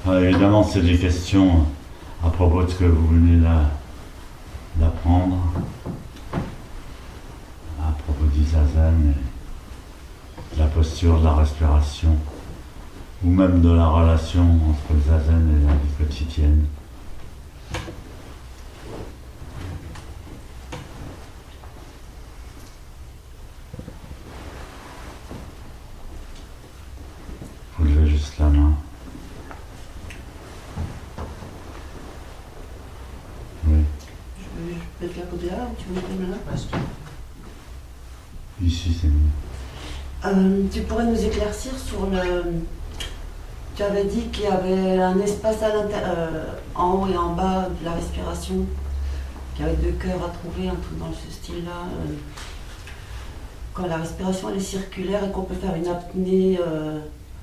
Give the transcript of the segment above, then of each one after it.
Évidemment, c'est des questions à propos de ce que vous venez d'apprendre, à propos du zazen, et de la posture, de la respiration, ou même de la relation entre le zazen et la vie quotidienne. Vous levez juste la main. Oui. Je peux te la poser là ou tu veux me là? Ici, c'est mieux. Tu pourrais nous éclaircir sur le... Tu avais dit qu'il y avait un espace à en haut et en bas de la respiration, qu'il y avait deux cœurs à trouver, un truc dans ce style-là. Quand la respiration elle est circulaire et qu'on peut faire une apnée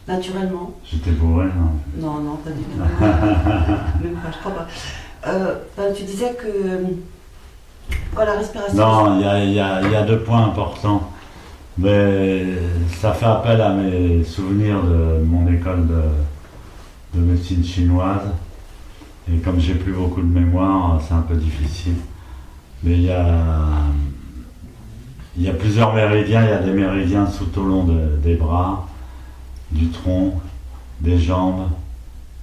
naturellement. J'étais bourré, non? Non, non, pas du tout. Même pas, je crois pas. Tu disais que quand la respiration... Non, il y a deux points importants. Mais ça fait appel à mes souvenirs de mon école de médecine chinoise. Et comme j'ai plus beaucoup de mémoire, c'est un peu difficile. Mais il y a plusieurs méridiens. Il y a des méridiens tout au long des bras, du tronc, des jambes,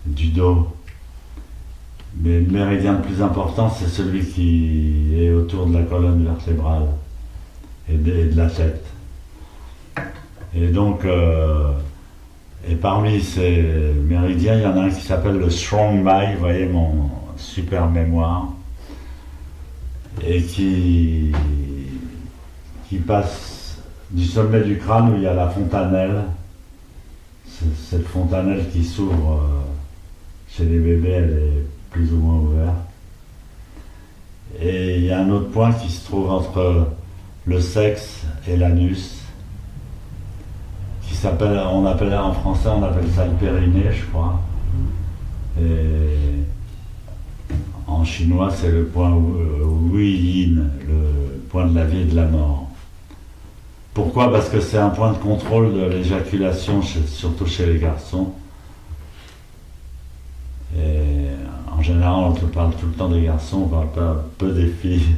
du dos. Mais le méridien le plus important, c'est celui qui est autour de la colonne vertébrale et de la tête. Et donc, et parmi ces méridiens, il y en a un qui s'appelle le Strong Mai, vous voyez mon super mémoire, et qui passe du sommet du crâne où il y a la fontanelle, cette fontanelle qui s'ouvre chez les bébés, elle est plus ou moins ouverte. Et il y a un autre point qui se trouve entre le sexe et l'anus, qui s'appelle, en français, on appelle ça le périnée, je crois. Et en chinois, c'est le point Wu-Yin, le point de la vie et de la mort. Pourquoi? Parce que c'est un point de contrôle de l'éjaculation, surtout chez les garçons. Et en général, on parle tout le temps des garçons, on parle pas peu des filles.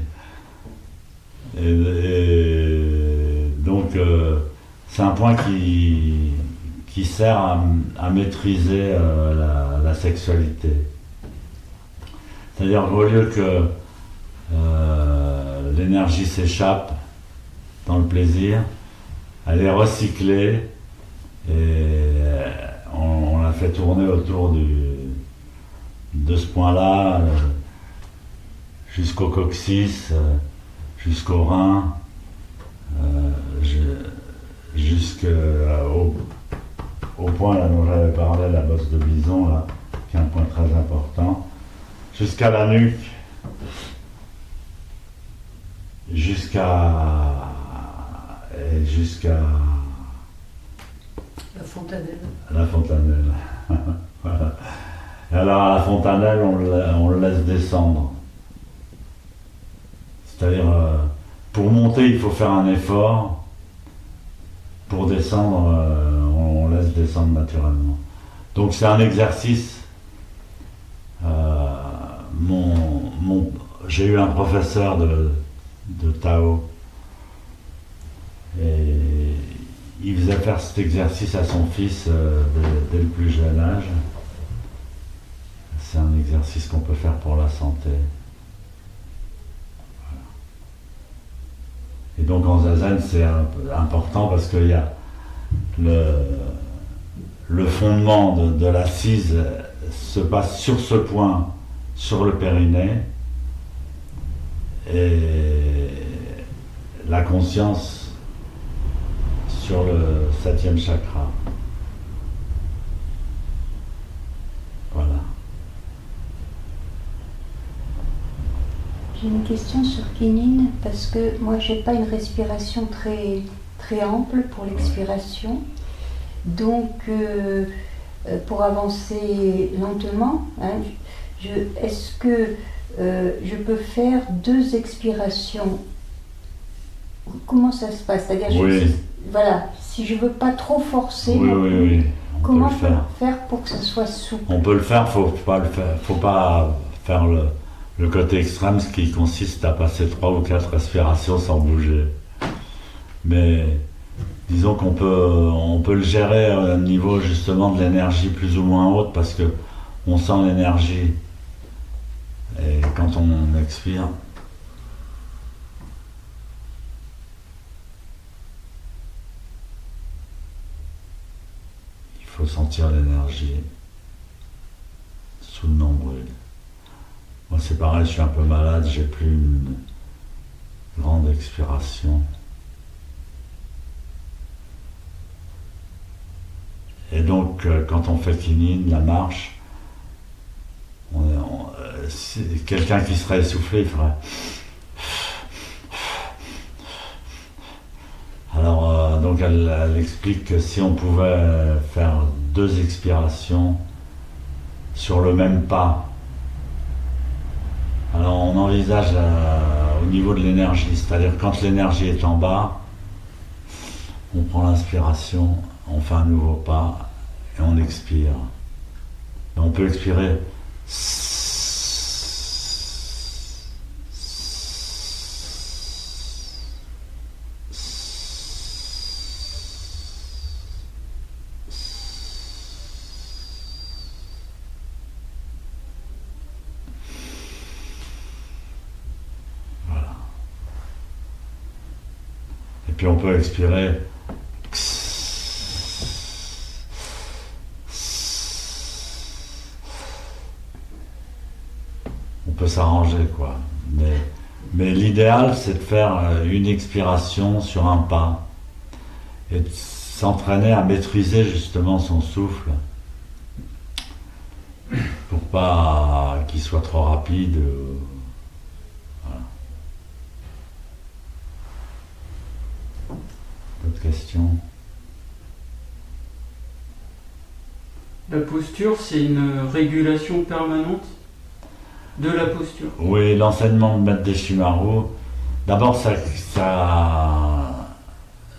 Et donc, c'est un point qui sert à maîtriser la sexualité. C'est-à-dire qu'au lieu que l'énergie s'échappe dans le plaisir, elle est recyclée et on la fait tourner autour de ce point-là jusqu'au coccyx, jusqu'au rein, jusqu'au point là dont j'avais parlé, la bosse de bison, là, qui est un point très important, jusqu'à la nuque, jusqu'à La fontanelle. la fontanelle. Voilà. Et alors à la fontanelle, on le laisse descendre. C'est-à-dire, pour monter, il faut faire un effort. Pour descendre, on laisse descendre naturellement. Donc c'est un exercice. J'ai eu un professeur de Tao et il faisait faire cet exercice à son fils dès le plus jeune âge. C'est un exercice qu'on peut faire pour la santé. Voilà. Et donc en zazen, c'est important parce qu'il y a le fondement de l'assise se passe sur ce point, sur le périnée, et la conscience sur le 7e chakra. Voilà. J'ai une question sur Kinine, parce que moi j'ai pas une respiration très, très ample pour l'expiration. Donc pour avancer lentement, hein, est-ce que je peux faire 2 expirations? Comment ça se passe? C'est-à-dire, oui. voilà, si je veux pas trop forcer. Oui. Comment peut le faire. faire pour que ça soit souple? On peut le faire, faut pas faire le côté extrême, ce qui consiste à passer 3 ou 4 respirations sans bouger. Mais disons on peut le gérer au niveau justement de l'énergie plus ou moins haute, parce que on sent l'énergie. Et quand on expire, il faut sentir l'énergie sous le nombril. Moi c'est pareil, je suis un peu malade, j'ai plus une grande expiration. Et donc quand on fait Kinine, la marche, quelqu'un qui serait essoufflé, il ferait. Alors donc elle explique que si on pouvait faire 2 expirations sur le même pas, alors on envisage au niveau de l'énergie, c'est-à-dire quand l'énergie est en bas, on prend l'inspiration, on fait un nouveau pas et on expire. Et on peut expirer voilà. Et puis on peut expirer peut s'arranger quoi. Mais l'idéal c'est de faire une expiration sur un pas et de s'entraîner à maîtriser justement son souffle pour pas qu'il soit trop rapide. Voilà. D'autres questions? La posture, c'est une régulation permanente de la posture. Oui, l'enseignement de Maître Deshimaru, d'abord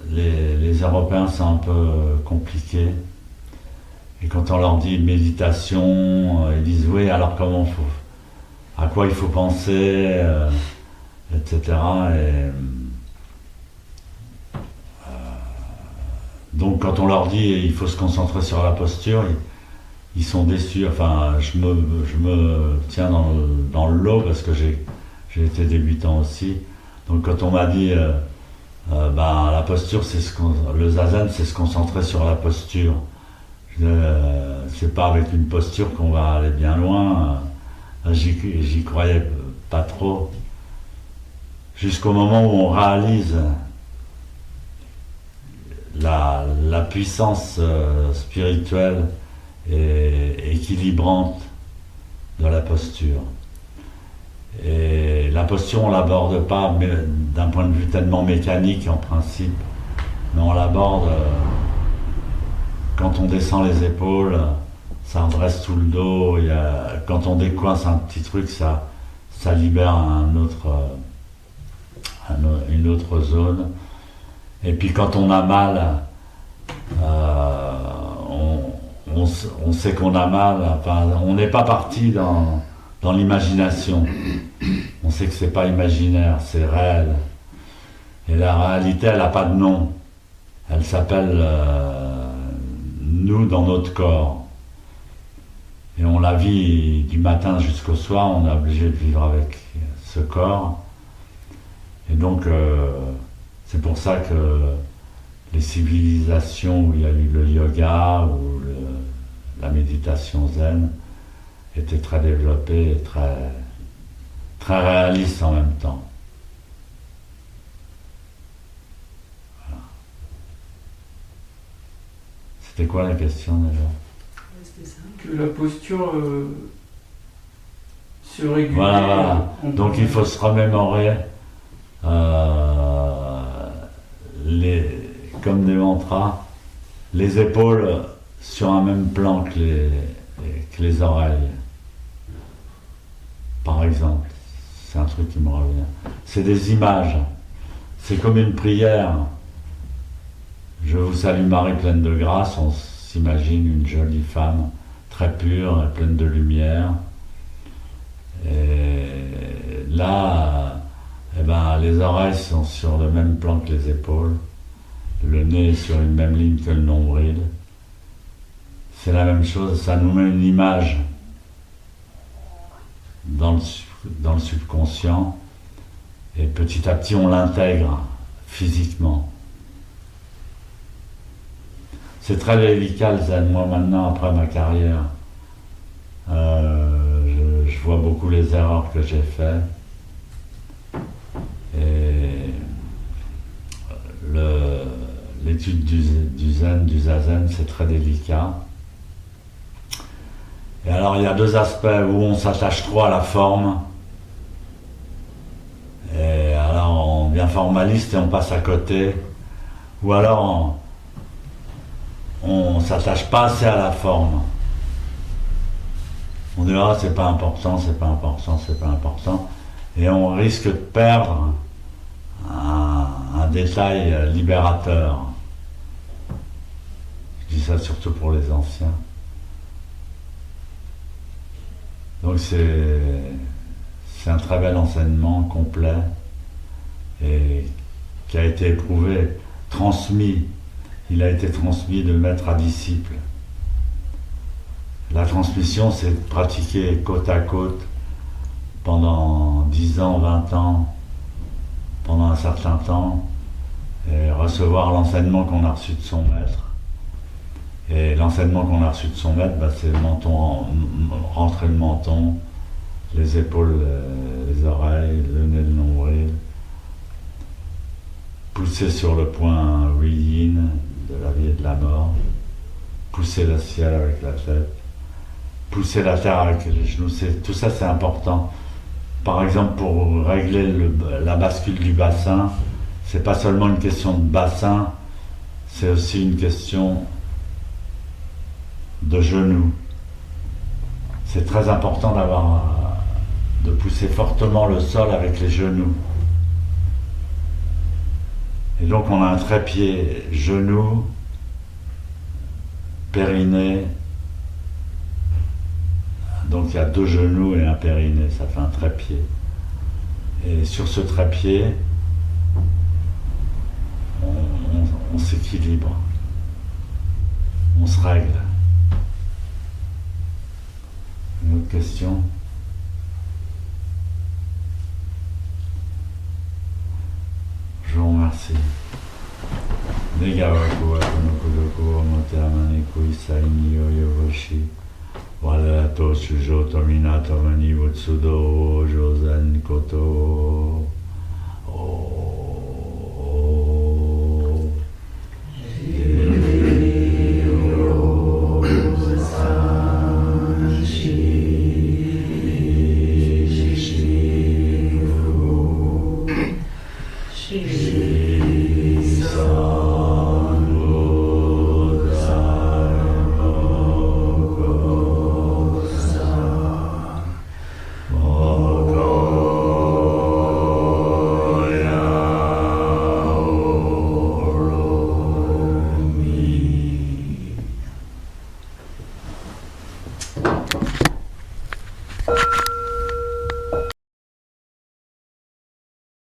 les Européens sont un peu compliqués. Et quand on leur dit méditation, ils disent oui, alors à quoi il faut penser, etc. Donc quand on leur dit il faut se concentrer sur la posture, ils sont déçus. Enfin, je me tiens dans le lot parce que j'ai été débutant aussi. Donc quand on m'a dit la posture, le zazen, c'est se concentrer sur la posture. C'est pas avec une posture qu'on va aller bien loin. J'y croyais pas trop. Jusqu'au moment où on réalise la puissance spirituelle et équilibrante de la posture. Et la posture, on l'aborde pas d'un point de vue tellement mécanique en principe, mais on l'aborde quand on descend les épaules, ça redresse tout le dos. Quand on décoince un petit truc, ça libère une autre zone. Et puis quand on a mal, on sait qu'on a mal. Enfin, on n'est pas parti dans l'imagination. On sait que c'est pas imaginaire, c'est réel. Et la réalité, elle n'a pas de nom. Elle s'appelle nous dans notre corps. Et on la vit du matin jusqu'au soir, on est obligé de vivre avec ce corps. Et donc, c'est pour ça que les civilisations où il y a eu le yoga ou la méditation zen étaient très développées et très, très réalistes en même temps. Voilà. C'était quoi la question déjà? Que la posture se régule. Voilà. Donc il faut se remémorer comme des mantras, les épaules sur un même plan que les oreilles. Par exemple, c'est un truc qui me revient. C'est des images. C'est comme une prière. Je vous salue Marie pleine de grâce. s'imagine une jolie femme très pure et pleine de lumière. Et là, eh ben, les oreilles sont sur le même plan que les épaules, le nez est sur une même ligne que le nombril. C'est la même chose, ça nous met une image dans le subconscient et petit à petit on l'intègre physiquement. C'est très délicat le zen. Moi maintenant, après ma carrière, je vois beaucoup les erreurs que j'ai faites. Et l'étude du zen, du zazen, c'est très délicat. Et alors il y a deux aspects où on s'attache trop à la forme. Et alors on devient formaliste et on passe à côté. Ou alors on s'attache pas assez à la forme. On dit ah c'est pas important, c'est pas important, c'est pas important. Et on risque de perdre un détail libérateur. Je dis ça surtout pour les anciens. Donc c'est un très bel enseignement complet et qui a été éprouvé, transmis. Il a été transmis de maître à disciple. La transmission, c'est de pratiquer côte à côte pendant 10 ans, 20 ans, pendant un certain temps, et recevoir l'enseignement qu'on a reçu de son maître. Et l'enseignement qu'on a reçu de son maître, bah, c'est le menton, rentrer le menton, les épaules, les oreilles, le nez, le nombril, pousser sur le point Yin de la vie et de la mort, pousser le ciel avec la tête, pousser la terre avec les genoux, tout ça c'est important. Par exemple, pour régler la bascule du bassin, c'est pas seulement une question de bassin, c'est aussi une question de genoux. C'est très important de pousser fortement le sol avec les genoux. Et donc on a un trépied genou, périnée. Donc il y a deux genoux et un périnée, ça fait un trépied. Et sur ce trépied, on s'équilibre, on se règle. Une autre question? Je vous remercie. Negawaku Akonokudoko Moteamaniku Isaini Yoyoshi Wadato Shujo Tomina Tomani Wutsudo Josen Koto